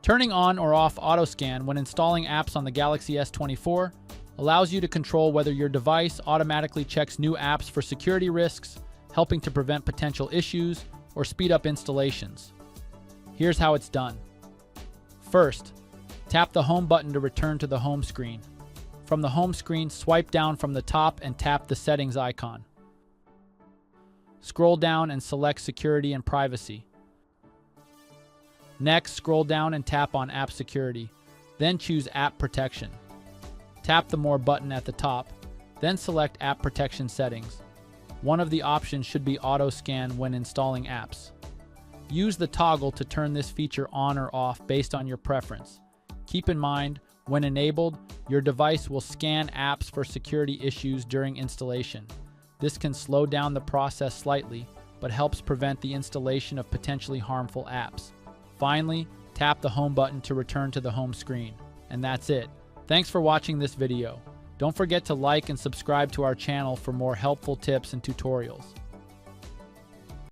Turning on or off auto scan when installing apps on the Galaxy S24 allows you to control whether your device automatically checks new apps for security risks, helping to prevent potential issues or speed up installations. Here's how it's done. First, tap the home button to return to the home screen. From the home screen, swipe down from the top and tap the settings icon. Scroll down and select security and privacy. Next, scroll down and tap on app security, then choose app protection. Tap the more button at the top, then select app protection settings. One of the options should be auto scan when installing apps. Use the toggle to turn this feature on or off based on your preference. Keep in mind, when enabled, your device will scan apps for security issues during installation. This can slow down the process slightly, but helps prevent the installation of potentially harmful apps. Finally, tap the home button to return to the home screen. And that's it. Thanks for watching this video. Don't forget to like and subscribe to our channel for more helpful tips and tutorials.